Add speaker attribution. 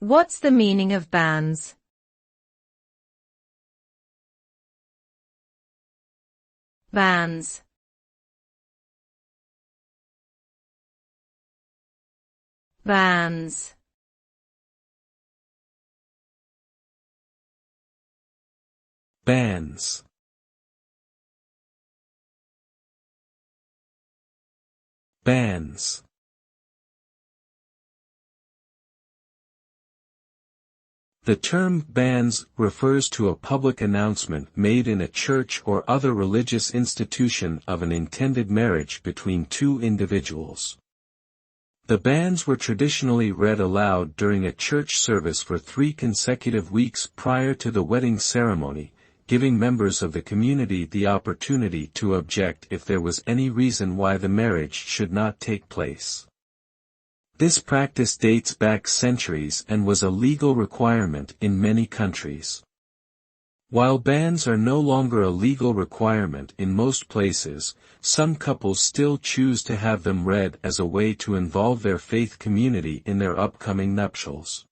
Speaker 1: What's the meaning of banns? Banns. Banns.
Speaker 2: Bands. Bands. The term bans refers to a public announcement made in a church or other religious institution of an intended marriage between two individuals. The bans were traditionally read aloud during a church service for 3 consecutive weeks prior to the wedding ceremony, giving members of the community the opportunity to object if there was any reason why the marriage should not take place. This practice dates back centuries and was a legal requirement in many countries. While bans are no longer a legal requirement in most places, some couples still choose to have them read as a way to involve their faith community in their upcoming nuptials.